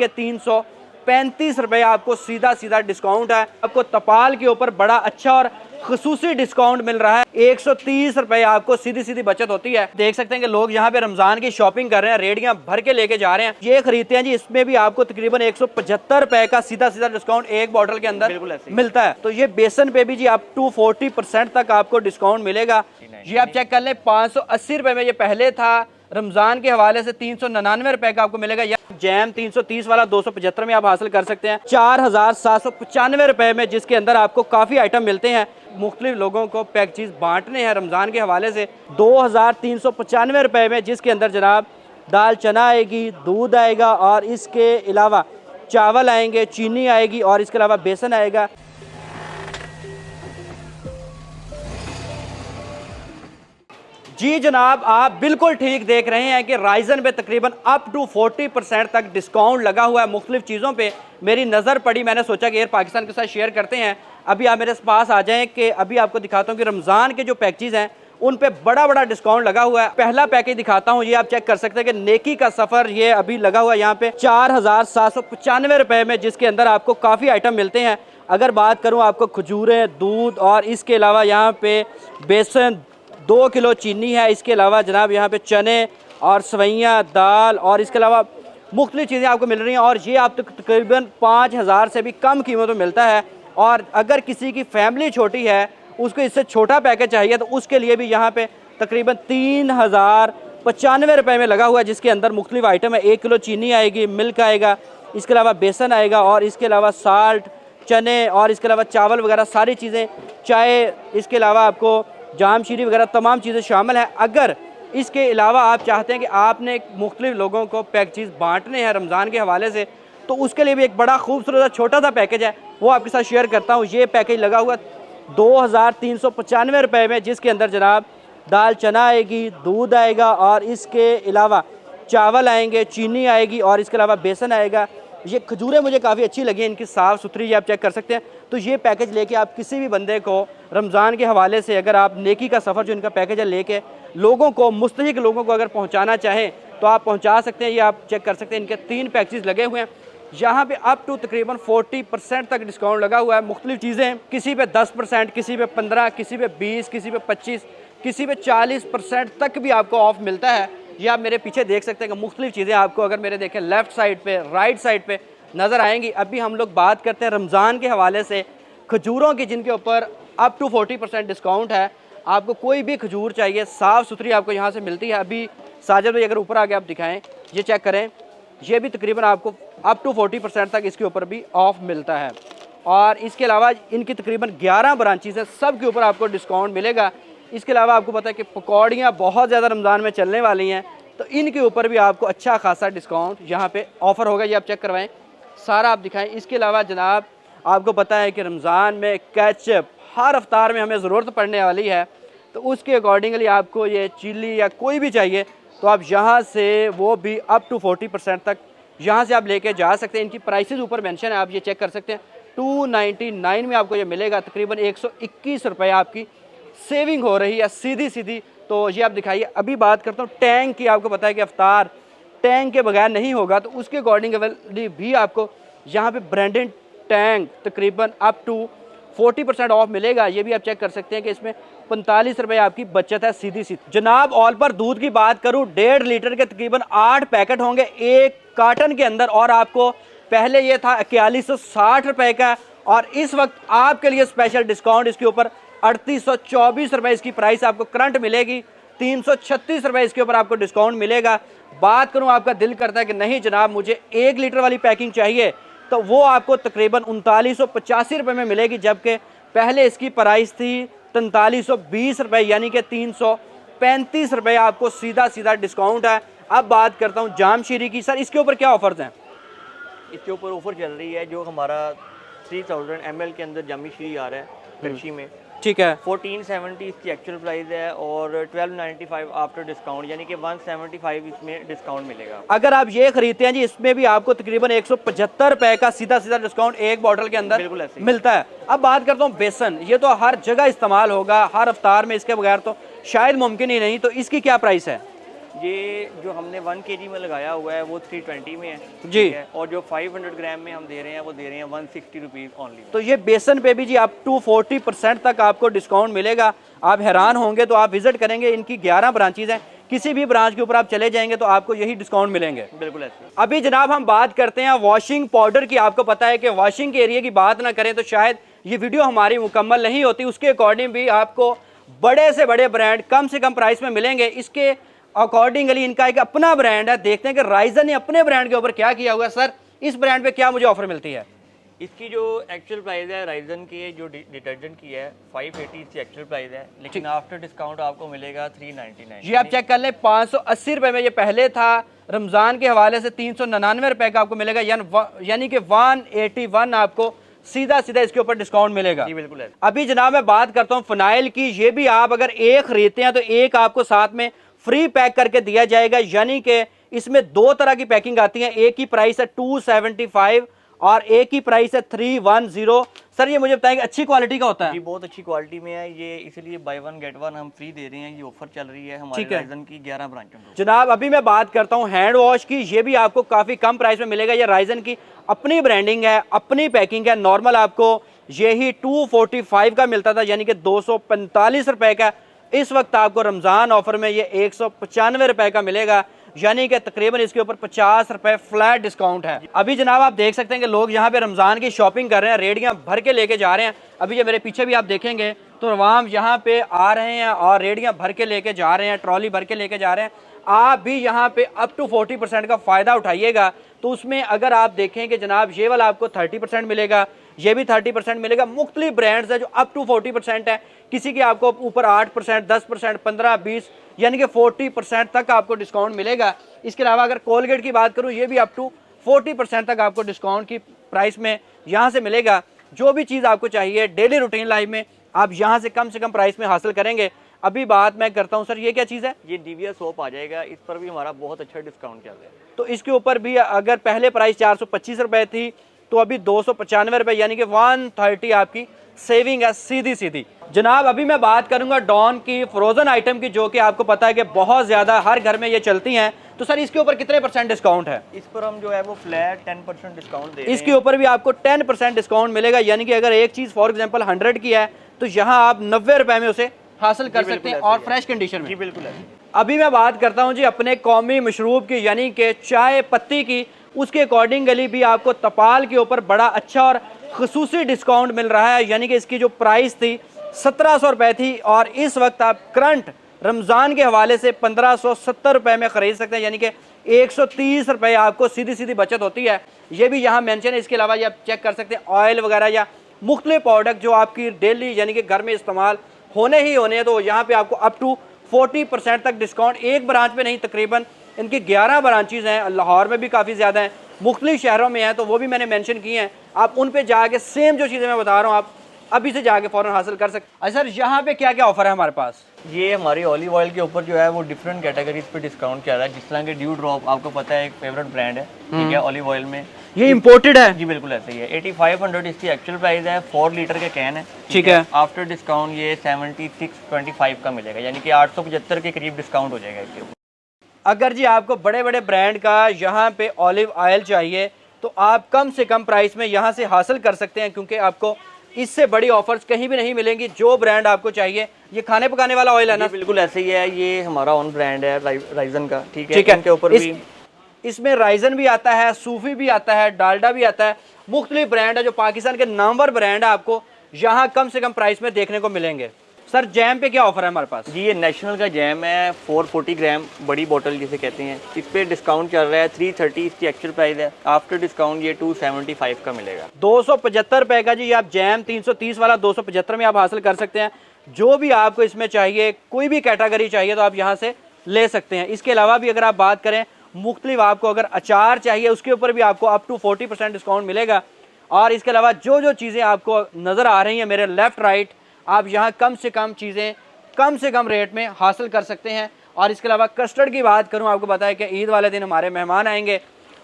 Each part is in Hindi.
के 335 रुपए आपको सीधा सीधा डिस्काउंट है। आपको तपाल के ऊपर बड़ा अच्छा और खसूसी डिस्काउंट मिल रहा है। 130 रुपए आपको सीधी सीधी बचत होती है। देख सकते हैं कि लोग यहाँ पे रमजान की शॉपिंग कर रहे हैं, रेडियां भर के लेके जा रहे हैं। ये खरीदते हैं जी, इसमें भी आपको तकरीबन 175 रुपए का सीधा सीधा डिस्काउंट एक बॉटल के अंदर मिलता है। तो ये बेसन पे भी जी आप 240% तक आपको डिस्काउंट मिलेगा। ये आप चेक कर लें, 580 रुपए में ये पहले था, रमजान के हवाले से 399 रुपए का आपको मिलेगा। या जैम 330 वाला 275 में आप हासिल कर सकते हैं 4795 रुपए में, जिसके अंदर आपको काफ़ी आइटम मिलते हैं। मुख्तलिफ लोगों को पैकेज बांटने हैं रमज़ान के हवाले से 2395 रुपए में, जिसके अंदर जनाब दाल चना आएगी, दूध आएगा और इसके अलावा चावल आएंगे, चीनी आएगी और इसके अलावा बेसन आएगा। जी जनाब, आप बिल्कुल ठीक देख रहे हैं कि राइजन पे तकरीबन अप टू 40% तक डिस्काउंट लगा हुआ है मुख्तलिफ चीज़ों पे। मेरी नज़र पड़ी, मैंने सोचा कि एयर पाकिस्तान के साथ शेयर करते हैं। अभी आप मेरे पास आ जाएं कि अभी आपको दिखाता हूं कि रमज़ान के जो पैकेजेस हैं उन पे बड़ा बड़ा डिस्काउंट लगा हुआ है। पहला पैकेज दिखाता हूं, ये आप चेक कर सकते हैं कि नेकी का सफ़र, ये अभी लगा हुआ है यहाँ पे 4795 रुपए में, जिसके अंदर आपको काफ़ी आइटम मिलते हैं। अगर बात करूँ आपको खजूरें, दूध और इसके अलावा यहाँ पे बेसन, 2 किलो चीनी है, इसके अलावा जनाब यहाँ पे चने और सवैयाँ, दाल और इसके अलावा मुख्तलिफ चीज़ें आपको मिल रही हैं। और ये आप तकरीबन 5000 से भी कम कीमत में मिलता है। और अगर किसी की फैमिली छोटी है, उसको इससे छोटा पैकेज चाहिए, तो उसके लिए भी यहाँ पे तकरीबन 3095 रुपये में लगा हुआ है, जिसके अंदर मुख्तलिफ आइटम है। 1 किलो चीनी आएगी, मिल्क आएगा, इसके अलावा बेसन आएगा और इसके अलावा साल्ट, चने और इसके अलावा चावल वगैरह सारी चीज़ें, चाय, इसके अलावा आपको जाम शीरी वगैरह तमाम चीज़ें शामिल हैं। अगर इसके अलावा आप चाहते हैं कि आपने मुख्तलिफ लोगों को पैकेज बांटने हैं रमज़ान के हवाले से, तो उसके लिए भी एक बड़ा खूबसूरत छोटा सा पैकेज है, वो आपके साथ शेयर करता हूँ। ये पैकेज लगा हुआ 2395 रुपये में, जिसके अंदर जनाब दाल चना आएगी, दूध आएगा और इसके अलावा चावल आएंगे, चीनी आएगी और इसके अलावा बेसन आएगा। ये खजूरें मुझे काफ़ी अच्छी लगी, इनकी साफ़ सुथरी, ये आप चेक कर सकते हैं। तो ये पैकेज लेके आप किसी भी बंदे को रमज़ान के हवाले से, अगर आप नेकी का सफ़र जो इनका पैकेज है लेके लोगों को, मुस्तहिक लोगों को अगर पहुंचाना चाहें तो आप पहुंचा सकते हैं। ये आप चेक कर सकते हैं, इनके 3 पैकेज लगे हुए हैं। यहाँ पे अप टू तकरीबन 40% तक डिस्काउंट लगा हुआ है। मुख्तलिफ चीज़ें, किसी पे 10%, किसी पे 15, किसी पे 20, किसी पे 25, किसी पे 40% तक भी आपको ऑफ मिलता है। ये आप मेरे पीछे देख सकते हैं कि मुख्तलिफ चीज़ें आपको, अगर मेरे देखें लेफ़्ट साइड पे, राइट साइड पे नज़र आएंगी। अभी हम लोग बात करते हैं रमज़ान के हवाले से खजूरों की, जिनके ऊपर अप टू 40% डिस्काउंट है। आपको कोई भी खजूर चाहिए, साफ़ सुथरी आपको यहाँ से मिलती है। अभी साजिद भाई अगर ऊपर आके आप दिखाएं, ये चेक करें, ये भी तकरीबन आपको अप टू 40% तक इसके ऊपर भी ऑफ मिलता है। और इसके अलावा इनकी तकरीबन 11 ब्रांचेस हैं, सब के ऊपर आपको डिस्काउंट मिलेगा। इसके अलावा आपको पता है कि पकौड़ियाँ बहुत ज़्यादा रमज़ान में चलने वाली हैं, तो इनके ऊपर भी आपको अच्छा खासा डिस्काउंट यहाँ पे ऑफ़र होगा। ये आप चेक करवाएं, सारा आप दिखाएं। इसके अलावा जनाब आपको पता है कि रमज़ान में केचप हर अफ्तार में हमें ज़रूरत पड़ने वाली है, तो उसके अकॉर्डिंगली आपको ये चिली या कोई भी चाहिए तो आप यहाँ से वो भी अप टू 40% तक यहाँ से आप लेके जा सकते हैं। इनकी प्राइसेस ऊपर मेंशन है, आप ये चेक कर सकते हैं। 299 में आपको ये मिलेगा, तकरीबन 121 रुपये आपकी सेविंग हो रही है सीधी सीधी। तो ये आप दिखाइए। अभी बात करता हूँ टैंक की। आपको पता है कि अफ्तार टैंक के बगैर नहीं होगा, तो उसके अकॉर्डिंग भी आपको यहाँ पे ब्रांडेड टैंक तकरीबन अप टू 40% ऑफ मिलेगा। ये भी आप चेक कर सकते हैं कि इसमें 45 रुपये आपकी बचत है सीधी सीधी। जनाब ऑल पर दूध की बात करूँ, 1.5 लीटर के तकरीबन 8 पैकेट होंगे एक कार्टन के अंदर, और आपको पहले ये था 4160 रुपये का, और इस वक्त आपके लिए स्पेशल डिस्काउंट इसके ऊपर 3824 रुपये इसकी प्राइस आपको करंट मिलेगी। 336 रुपये इसके ऊपर आपको डिस्काउंट मिलेगा। बात करूं, आपका दिल करता है कि नहीं जनाब मुझे 1 लीटर वाली पैकिंग चाहिए, तो वो आपको तकरीबन 3985 रुपये में मिलेगी, जबकि पहले इसकी प्राइस थी 4320 रुपये, यानी कि 335 रुपये आपको सीधा सीधा डिस्काउंट है। अब बात करता हूँ जाम शीरी की। सर इसके ऊपर क्या ऑफर्स हैं? इसके ऊपर ऑफर चल रही है, जो हमारा 3000 ml के अंदर जामी शीरी आ रहा है कच्ची में, ठीक है, 1470 इसकी एक्चुअल प्राइस है और 1295 आफ्टर डिस्काउंट, यानी कि 175 इसमें डिस्काउंट मिलेगा। अगर आप ये खरीदते हैं जी, इसमें भी आपको तकरीबन 175 रुपये का सीधा सीधा डिस्काउंट एक बॉटल के अंदर बिल्कुल ऐसे मिलता है। अब बात करता हूँ बेसन, ये तो हर जगह इस्तेमाल होगा, हर अफ्तार में इसके बगैर तो शायद मुमकिन ही नहीं, तो इसकी क्या प्राइस है? ये जो हमने 1 kg में लगाया हुआ है वो 320 में है जी। ठीक है? और जो 500 ग्राम में हम दे रहे हैं वो दे रहे हैं 160 रुपीज़ ओनली। तो ये बेसन पे भी जी अप टू 40% तक आपको डिस्काउंट मिलेगा। आप हैरान होंगे, तो आप विजिट करेंगे, इनकी 11 ब्रांचेज हैं, किसी भी ब्रांच के ऊपर आप चले जाएंगे तो आपको यही डिस्काउंट मिलेंगे। बिल्कुल ऐसे। अभी जनाब हम बात करते हैं वॉशिंग पाउडर की। आपको पता है कि वॉशिंग के एरिया की बात ना करें तो शायद ये वीडियो हमारी मुकम्मल नहीं होती। उसके अकॉर्डिंग भी आपको बड़े से बड़े ब्रांड कम से कम प्राइस में मिलेंगे। इसके अकॉर्डिंगली इनका एक अपना ब्रांड है। देखते हैं कि राइजन ने अपने ब्रांड के ऊपर क्या किया हुआ है। सर, इस ब्रांड पे क्या मुझे ऑफर मिलती है? इसकी जो एक्चुअल प्राइस है राइजन की जो डिटर्जेंट की है 580 इसकी एक्चुअल प्राइस है, लेकिन आफ्टर डिस्काउंट आपको मिलेगा 399। जी, आप चेक कर लें, 580 रुपये में ये पहले था। रमज़ान के हवाले से 399 रुपये का आपको मिलेगा, यानी कि 181 आपको सीधा सीधा इसके ऊपर डिस्काउंट मिलेगा। जी बिल्कुल है। अभी जनाब मैं बात करता हूँ फिनाइल की। ये भी आप अगर एक खरीदते हैं तो एक आपको साथ में फ्री पैक करके दिया जाएगा, यानी कि इसमें 2 तरह की पैकिंग आती है। एक ही प्राइस है 275 और एक ही प्राइस है 310। सर, ये मुझे बताएंगे अच्छी क्वालिटी का होता है? जी बहुत अच्छी क्वालिटी में है ये, इसलिए बाय 1 गेट 1 हम फ्री दे रहे हैं। ये ऑफर चल रही है हमारे राइजन की 11 ब्रांचों में। जनाब अभी मैं बात करता हूँ हैंड वॉश की। ये भी आपको काफ़ी कम प्राइस में मिलेगा। ये राइजन की अपनी ब्रांडिंग है, अपनी पैकिंग है। नॉर्मल आपको यही 245 का मिलता था, यानी कि 245 रुपए का। इस वक्त आपको रमज़ान ऑफर में ये 195 रुपए का मिलेगा, यानी कि तकरीबन इसके ऊपर 50 रुपए फ्लैट डिस्काउंट है। अभी जनाब आप देख सकते हैं कि लोग यहाँ पे रमज़ान की शॉपिंग कर रहे हैं, रेडियाँ भर के लेके जा रहे हैं। अभी जो मेरे पीछे भी आप देखेंगे तो अवाम यहाँ पे आ रहे हैं और रेडियाँ भर के लेके जा रहे हैं, ट्रॉली भर के लेके जा रहे हैं। आप भी यहाँ पे अप टू 40% का फ़ायदा उठाइएगा। तो उसमें अगर आप देखें कि जनाब ये वाला आपको 30% मिलेगा, ये भी 30% मिलेगा। मुख्तलिफ ब्रांड्स है जो अप टू 40% है। किसी की आपको ऊपर 8%, 10%, 15, 20 यानी कि 40% तक आपको डिस्काउंट मिलेगा। इसके अलावा अगर कोलगेट की बात करूँ, ये भी अप टू 40% तक आपको डिस्काउंट की प्राइस में यहाँ से मिलेगा। जो भी चीज़ आपको चाहिए डेली रूटीन लाइफ में आप यहाँ से कम प्राइस में हासिल करेंगे। अभी बात मैं करता हूँ, सर ये क्या चीज़ है? ये डीवीएस सोप आ जाएगा, इस पर भी हमारा बहुत अच्छा डिस्काउंट चल रहा है। तो इसके ऊपर भी अगर पहले प्राइस 425 रुपए थी तो अभी 295 रुपए, यानी कि 130 आपकी सेविंग है सीधी सीधी। जनाब अभी मैं बात करूंगा डॉन की फ्रोजन आइटम की, जो कि आपको पता है कि बहुत ज़्यादा हर घर में ये चलती हैं। तो सर इसके ऊपर कितने % डिस्काउंट है? इस पर हम जो है वो फ्लैट 10% डिस्काउंट दे रहे हैं। इसके ऊपर भी आपको 10% डिस्काउंट मिलेगा, यानी कि अगर एक चीज़ फॉर एग्जाम्पल 100 की है तो यहाँ आप 90 रुपए में उसे हासिल कर सकते हैं और फ्रेश कंडीशन में। जी बिल्कुल है। अभी मैं बात करता हूँ जी अपने कौमी मशरूब की, यानी कि चाय पत्ती की। उसके अकॉर्डिंगली भी आपको तपाल के ऊपर बड़ा अच्छा और खुसूसी डिस्काउंट मिल रहा है, यानी कि इसकी जो प्राइस थी 1700 रुपये थी और इस वक्त आप करंट रमज़ान के हवाले से 1570 रुपये में ख़रीद सकते हैं, यानी कि 130 रुपये आपको सीधी सीधी बचत होती है। ये भी यहाँ मेंशन है। इसके अलावा ये आप चेक कर सकते हैं ऑयल वगैरह या मुख्तलिफ प्रोडक्ट जो आपकी डेली यानी कि घर में इस्तेमाल होने ही होने हैं, तो यहाँ पे आपको अप टू 40% तक डिस्काउंट। एक ब्रांच पे नहीं, तकरीबन इनकी 11 ब्रांचेज़ हैं। लाहौर में भी काफ़ी ज़्यादा हैं, मुख्तलिफ शहरों में हैं, तो वो भी मैंने मेंशन की हैं। आप उन पे जाके सेम जो चीज़ें मैं बता रहा हूँ आप अभी से जाके फ़ौरन हासिल कर सकते। अच्छा सर, यहाँ पे क्या क्या ऑफ़र है हमारे पास? ये हमारी ऑलिव ऑयल के ऊपर जो है वो डिफरेंट कैटेगरीज पे डिस्काउंट चल रहा है। जिस तरह के ड्यू ड्रॉप आपको पता है एक फेवरेट ब्रांड है, ठीक है, ऑलिव ऑयल में। ये इंपोर्टेड है? जी बिल्कुल ऐसे ही है। 8500 इसकी एक्चुअल प्राइस है, 4 लीटर के कैन है, ठीक है। आफ्टर डिस्काउंट ये 7625 का मिलेगा, यानी कि 875 के करीब डिस्काउंट हो जाएगा इसके ऊपर। अगर जी आपको बड़े बड़े ब्रांड का यहाँ पे ऑलिव ऑयल चाहिए तो आप कम से कम प्राइस में यहाँ से हासिल कर सकते हैं, क्योंकि आपको इससे बड़ी ऑफर्स कहीं भी नहीं मिलेंगी। जो ब्रांड आपको चाहिए, ये खाने पकाने वाला ऑयल है ना? बिल्कुल ऐसे ही है। ये हमारा ओन ब्रांड है राइजन का, ठीक है। इनके ऊपर भी इसमें राइजन भी आता है, सूफी भी आता है, डालडा भी आता है। मुख्तलिफ ब्रांड है जो पाकिस्तान के नामवर ब्रांड है, आपको यहाँ कम से कम प्राइस में देखने को मिलेंगे। सर जैम पे क्या ऑफर है हमारे पास? जी ये नेशनल का जैम है, 440 ग्राम बड़ी बोतल जिसे कहते हैं। इस पे डिस्काउंट चल रहा है 330 इसकी एक्चुअल प्राइस है, आफ्टर डिस्काउंट ये 275 का मिलेगा। 275 रुपए का जी आप जैम 330 वाला 275 में आप हासिल कर सकते हैं। जो भी आपको इसमें चाहिए, कोई भी कैटेगरी चाहिए तो आप यहाँ से ले सकते हैं। इसके अलावा भी अगर आप बात करें मुख्तलिफ, आपको अगर अचार चाहिए उसके ऊपर भी आपको अप टू 40% डिस्काउंट मिलेगा। और इसके अलावा जो जो चीज़ें आपको नज़र आ रही हैं मेरे लेफ़्ट राइट, आप यहाँ कम से कम चीज़ें कम से कम रेट में हासिल कर सकते हैं। और इसके अलावा कस्टर्ड की बात करूँ, आपको पता है कि ईद वाले दिन हमारे मेहमान आएंगे,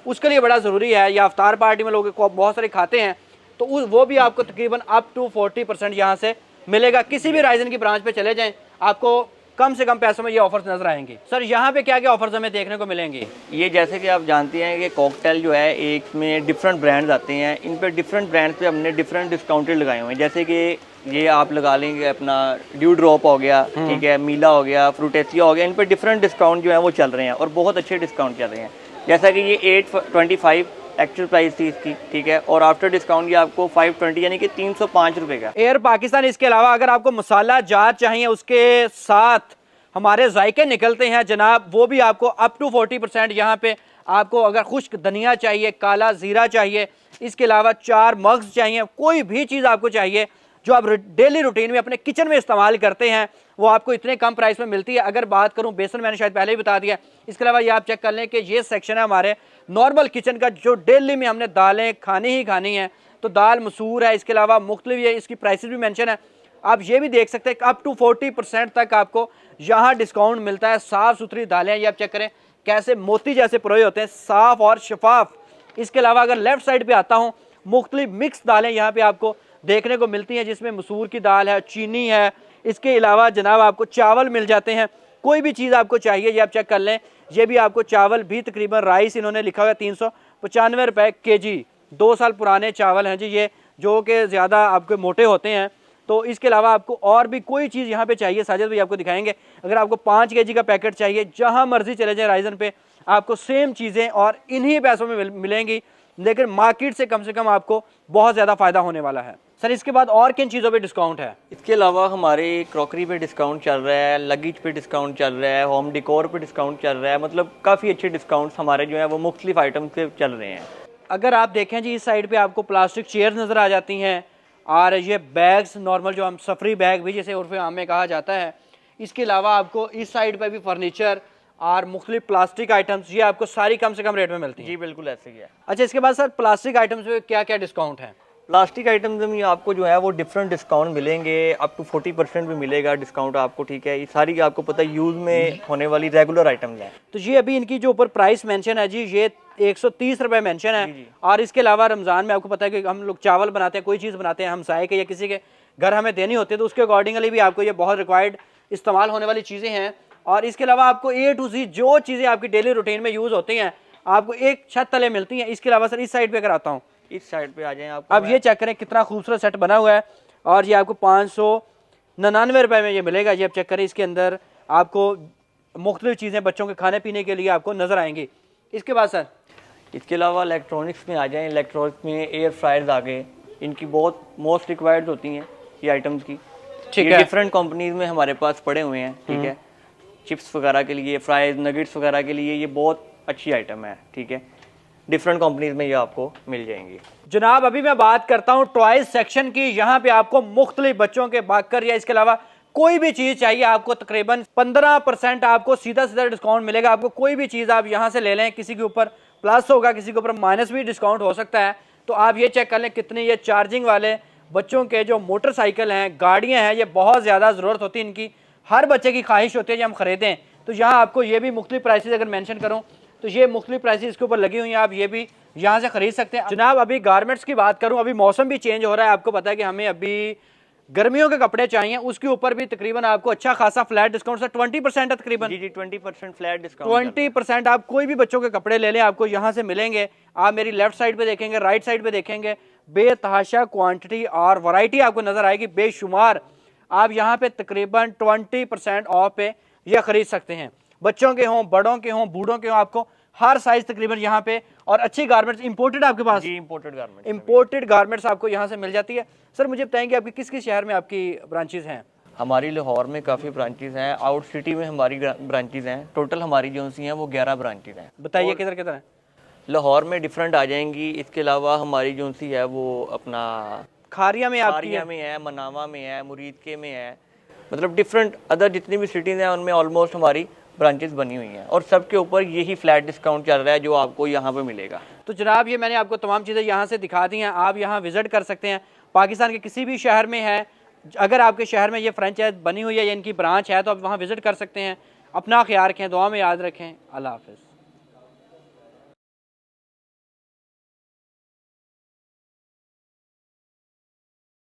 उसके लिए बड़ा ज़रूरी है। या अफ्तार पार्टी में लोग बहुत सारे खाते हैं, तो वो भी आपको तकरीबन अप टू 40% यहाँ से मिलेगा। किसी भी राइजन की ब्रांच पे चले जाएं, आपको कम से कम पैसों में ये ऑफर्स नजर आएंगे। सर यहाँ पे क्या क्या ऑफर्स हमें देखने को मिलेंगे? ये जैसे कि आप जानते हैं कि कॉकटेल जो है एक में डिफरेंट ब्रांड्स आते हैं, इन पे डिफरेंट ब्रांड्स पे हमने डिफरेंट डिस्काउंटेड लगाए हुए हैं। जैसे कि ये आप लगा लेंगे अपना ड्यू ड्रॉप हो गया, ठीक है, मीला हो गया, फ्रूटेसिया हो गया, इन पे डिफरेंट डिस्काउंट जो है वो चल रहे हैं और बहुत अच्छे डिस्काउंट चल रहे हैं। जैसा कि ये 825 एक्चुअल प्राइस थी इसकी, ठीक है, और आफ्टर डिस्काउंट ये आपको 520 यानी कि 305 रुपये का। एयर पाकिस्तान, इसके अलावा अगर आपको मसाला जार चाहिए उसके साथ हमारे जायके निकलते हैं जनाब, वो भी आपको अप टू 40% यहाँ पे आपको अगर खुश्क धनिया चाहिए, काला जीरा चाहिए, इसके अलावा 4 मग्स चाहिए, कोई भी चीज़ आपको चाहिए जो आप डेली रूटीन में अपने किचन में इस्तेमाल करते हैं वो आपको इतने कम प्राइस में मिलती है। अगर बात करूं बेसन, मैंने शायद पहले ही बता दिया। इसके अलावा ये आप चेक कर लें कि ये सेक्शन है हमारे नॉर्मल किचन का, जो डेली में हमने दालें खानी ही खानी है, तो दाल मसूर है, इसके अलावा मुख्तलिफ ये इसकी प्राइसेस भी मेंशन है। आप ये भी देख सकते हैं अप टू 40% तक आपको यहाँ डिस्काउंट मिलता है। साफ़ सुथरी दालें, ये आप चेक करें कैसे मोती जैसे पुरोए होते हैं, साफ़ और शफाफ। इसके अलावा अगर लेफ्ट साइड पे आता हूँ, मुख्तलिफ मिक्स दालें यहाँ पे आपको देखने को मिलती हैं, जिसमें मसूर की दाल है, चीनी है, इसके अलावा जनाब आपको चावल मिल जाते हैं। कोई भी चीज़ आपको चाहिए ये आप चेक कर लें। ये भी आपको चावल भी तकरीबन राइस इन्होंने लिखा हुआ है 395 रुपये kg, 2 साल पुराने चावल हैं जी ये, जो कि ज़्यादा आपके मोटे होते हैं। तो इसके अलावा आपको और भी कोई चीज़ यहाँ पे चाहिए, साजिद भाई आपको दिखाएंगे। अगर आपको 5 kg का पैकेट चाहिए, जहाँ मर्जी चले जाए राइजन पे, आपको सेम चीज़ें और इन्हीं पैसों में मिलेंगी, लेकिन मार्केट से कम आपको बहुत ज़्यादा फ़ायदा होने वाला है। सर इसके बाद और किन चीज़ों पे डिस्काउंट है? इसके अलावा हमारे क्रॉकरी पे डिस्काउंट चल रहा है, लगेज पे डिस्काउंट चल रहा है, होम डिकोर पे डिस्काउंट चल रहा है, मतलब काफ़ी अच्छे डिस्काउंट्स हमारे जो है वो मुख्तलिफ आइटम पे चल रहे हैं। अगर आप देखें जी, इस साइड पे आपको प्लास्टिक चेयर्स नज़र आ जाती हैं और ये बैग्स नॉर्मल जो हम सफरी बैग भी जिसे उर्फ आम में कहा जाता है। इसके अलावा आपको इस साइड पर भी फर्नीचर और मुख्तलिफ प्लास्टिक आइटम्स, ये आपको सारी कम से कम रेट में मिलती हैं। जी बिल्कुल ऐसे ही है। अच्छा, इसके बाद सर प्लास्टिक आइटम्स पे क्या क्या डिस्काउंट है? प्लास्टिक आइटम्स में आपको जो है वो डिफरेंट डिस्काउंट मिलेंगे, अप टू 40% भी मिलेगा डिस्काउंट आपको, ठीक है। ये सारी आपको पता है यूज़ में होने वाली रेगुलर आइटम्स हैं। तो ये अभी इनकी जो ऊपर प्राइस मेंशन है जी, ये 130 रुपये मेंशन है। और इसके अलावा रमज़ान में आपको पता है कि हम लोग चावल बनाते हैं, कोई चीज़ बनाते हैं हमसाये के या किसी के घर हमें देनी होती है, तो उसके अकॉर्डिंगली भी आपको ये बहुत रिक्वायर्ड इस्तेमाल होने वाली चीज़ें हैं। और इसके अलावा आपको A to Z जो चीज़ें आपकी डेली रूटीन में यूज़ होती हैं आपको एक छत तले मिलती हैं। इसके अलावा सर इस साइड पे अगर आता हूँ, इस साइड पे आ जाएं आप। अब ये चेक करें कितना खूबसूरत सेट बना हुआ है और ये आपको 599 रुपये में ये मिलेगा। ये आप चेक करें, इसके अंदर आपको मुख्तलिफ चीज़ें बच्चों के खाने पीने के लिए आपको नज़र आएंगी। इसके बाद सर इसके अलावा इलेक्ट्रॉनिक्स में आ जाएं। इलेक्ट्रॉनिक्स में एयर फ्रायर्स आ गए, इनकी बहुत मोस्ट रिक्वायर्ड होती हैं ये आइटम्स की, ठीक है। डिफरेंट कंपनीज में हमारे पास पड़े हुए हैं, ठीक है। चिप्स वगैरह के लिए, फ्राइज नगेट्स वगैरह के लिए ये बहुत अच्छी आइटम है, ठीक है। डिफरेंट कंपनीज में ये आपको मिल जाएंगी। जनाब अभी मैं बात करता हूँ टॉयज सेक्शन की। यहाँ पे आपको मुख्तलिफ बच्चों के बाकर या इसके अलावा कोई भी चीज़ चाहिए आपको तकरीबन 15% आपको सीधा डिस्काउंट मिलेगा। आपको कोई भी चीज़ आप यहाँ से ले लें, किसी के ऊपर प्लस होगा, किसी के ऊपर माइनस भी डिस्काउंट हो सकता है। तो आप ये चेक कर लें कितने ये चार्जिंग वाले बच्चों के जो मोटरसाइकिल हैं, गाड़ियाँ हैं, ये बहुत ज़्यादा ज़रूरत होती है इनकी, हर बच्चे की ख्वाहिश होती है कि हम ख़रीदें। तो यहाँ आपको ये भी मुख्तलिफ प्राइसेस अगर मेंशन करूँ तो ये मुख्तलिफ प्राइसेस इसके ऊपर लगी हुई हैं, आप ये भी यहाँ से ख़रीद सकते हैं। जनाब अभी गारमेंट्स की बात करूँ, अभी मौसम भी चेंज हो रहा है, आपको पता है कि हमें अभी गर्मियों के कपड़े चाहिए, उसके ऊपर भी तकरीबन आपको अच्छा खासा फ्लैट डिस्काउंट है, 20% है तकरीबन। जी 20% फ्लैट डिस्काउंट, 20% आप कोई भी बच्चों के कपड़े ले लें आपको यहाँ से मिलेंगे। आप मेरी लेफ्ट साइड पे देखेंगे, राइट साइड पे देखेंगे, बेतहाशा क्वांटिटी और वैरायटी आपको नजर आएगी बेशुमार। आप यहाँ पे तकरीबन 20% ऑफ पे यह खरीद सकते हैं। बच्चों के हों, बड़ों के हों, बूढ़ों के हों, आपको हर साइज तकरीबन यहाँ पे। और अच्छी गारमेंट्स इंपोर्टेड आपके पास? जी इंपोर्टेड गारमेंट्स आपको यहाँ से मिल जाती है। सर मुझे बताएंगे आपकी किस किस शहर में आपकी ब्रांचेज हैं? हमारी लाहौर में काफ़ी ब्रांचेज हैं, आउट सिटी में हमारी ब्रांचेज हैं। टोटल हमारी जो सी हैं वो 11 ब्रांचेज हैं। बताइए किधर किधर है? लाहौर में डिफरेंट आ जाएंगी। इसके अलावा हमारी जो सी है वो अपना खारिया में है, मनावा में है, मुरीदके में है, मतलब डिफरेंट अदर जितनी भी सिटीज़ हैं उनमें ऑलमोस्ट हमारी ब्रांचेस बनी हुई हैं और सबके ऊपर यही फ्लैट डिस्काउंट चल रहा है जो आपको यहाँ पे मिलेगा। तो जनाब ये मैंने आपको तमाम चीज़ें यहाँ से दिखा दी हैं, आप यहाँ विजिट कर सकते हैं। पाकिस्तान के किसी भी शहर में है, अगर आपके शहर में ये फ्रेंचाइज बनी हुई है या इनकी ब्रांच है तो आप वहाँ विजिट कर सकते हैं। अपना ख्याल रखें, दुआ में याद रखें। अल्लाह हाफ़िज़।